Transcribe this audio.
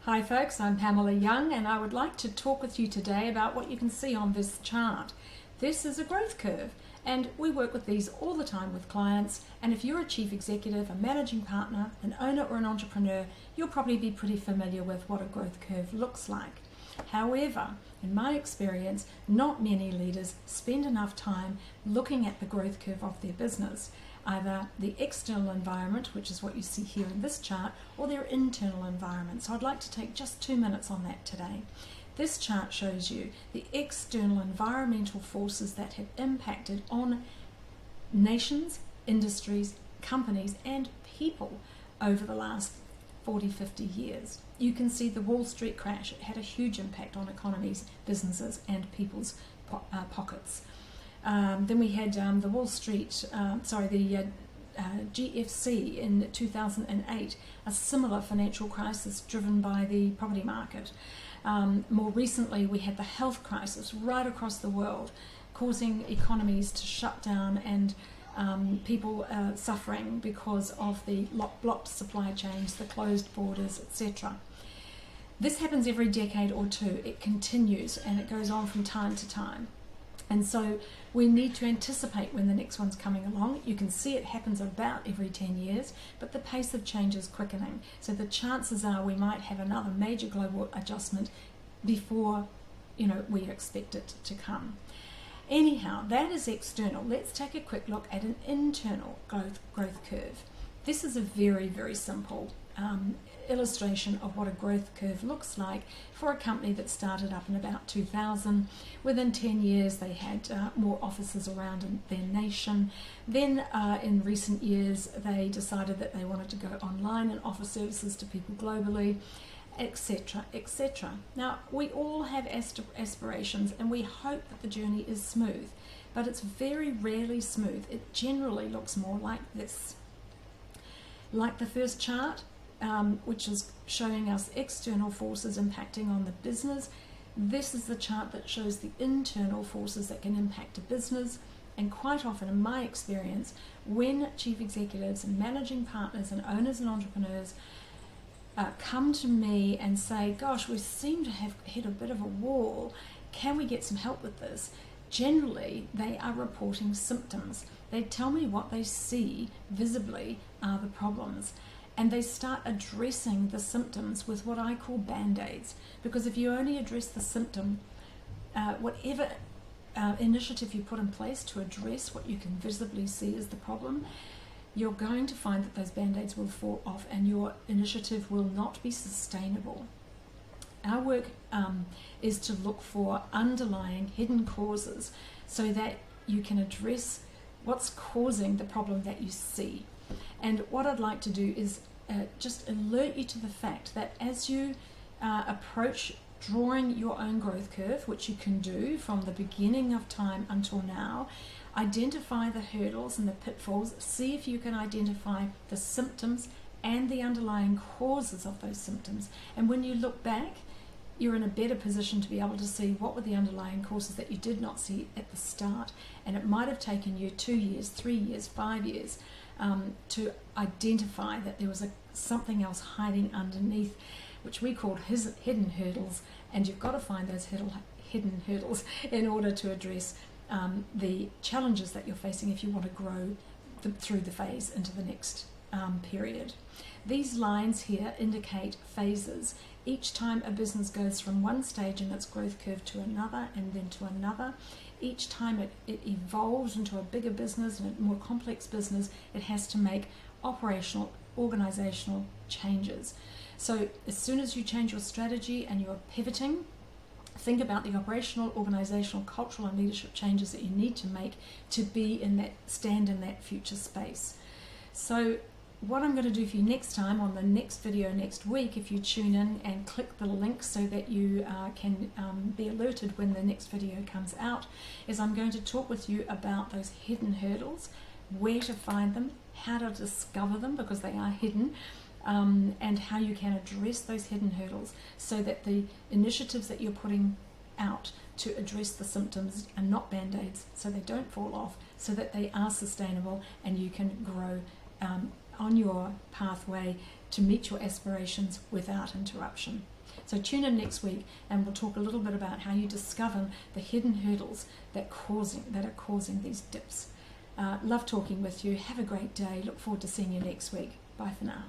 Hi folks, I'm Pamela Young and I would like to talk with you today about what you can see on this chart. This is a growth curve and we work with these all the time with clients, and if you're a chief executive, a managing partner, an owner or an entrepreneur, you'll probably be pretty familiar with what a growth curve looks like. However, in my experience, not many leaders spend enough time looking at the growth curve of their business, either the external environment, which is what you see here in this chart, or their internal environment. So I'd like to take just 2 minutes on that today. This chart shows you the external environmental forces that have impacted on nations, industries, companies, and people over the last 40, 50 years. You can see the Wall Street crash. It had a huge impact on economies, businesses, and people's pockets. Then we had the GFC in 2008, a similar financial crisis driven by the property market. More recently, we had the health crisis right across the world, causing economies to shut down and people suffering because of the blocked supply chains, the closed borders, etc. This happens every decade or two. It continues and it goes on from time to time. And so we need to anticipate when the next one's coming along. You can see it happens about every 10 years, but the pace of change is quickening. So the chances are we might have another major global adjustment before we expect it to come. Anyhow, that is external. Let's take a quick look at an internal growth curve. This is a very, very simple illustration of what a growth curve looks like for a company that started up in about 2000. Within 10 years they had more offices around in their nation. Then in recent years they decided that they wanted to go online and offer services to people globally, etc., etc. Now, we all have aspirations and we hope that the journey is smooth, but it's very rarely smooth. It generally looks more like this. Like the first chart, which is showing us external forces impacting on the business, this is the chart that shows the internal forces that can impact a business. And quite often, in my experience, when chief executives and managing partners and owners and entrepreneurs come to me and say, gosh, we seem to have hit a bit of a wall, can we get some help with this? Generally, they are reporting symptoms. They tell me what they see visibly are the problems, and they start addressing the symptoms with what I call band-aids, because if you only address the symptom, whatever initiative you put in place to address what you can visibly see as the problem, you're going to find that those band-aids will fall off and your initiative will not be sustainable. Our work is to look for underlying hidden causes so that you can address what's causing the problem that you see. And what I'd like to do is just alert you to the fact that as you approach drawing your own growth curve, which you can do from the beginning of time until now, identify the hurdles and the pitfalls, see if you can identify the symptoms and the underlying causes of those symptoms. And when you look back, you're in a better position to be able to see what were the underlying causes that you did not see at the start. And it might have taken you 2 years, 3 years, 5 years to identify that there was something else hiding underneath, which we called hidden hurdles. And you've got to find those hidden hurdles in order to address the challenges that you're facing if you want to grow through the phase into the next period. These lines here indicate phases. Each time a business goes from one stage in its growth curve to another and then to another, each time it evolves into a bigger business and a more complex business, it has to make operational, organizational changes. So as soon as you change your strategy and you're pivoting, think about the operational, organizational, cultural and leadership changes that you need to make to stand in that future space. So what I'm going to do for you next time on the next video next week, if you tune in and click the link so that you can be alerted when the next video comes out, is I'm going to talk with you about those hidden hurdles, where to find them, how to discover them because they are hidden, and how you can address those hidden hurdles so that the initiatives that you're putting out to address the symptoms are not band-aids, so they don't fall off, so that they are sustainable and you can grow on your pathway to meet your aspirations without interruption. So tune in next week and we'll talk a little bit about how you discover the hidden hurdles that are causing these dips. Love talking with you. Have a great day. Look forward to seeing you next week. Bye for now.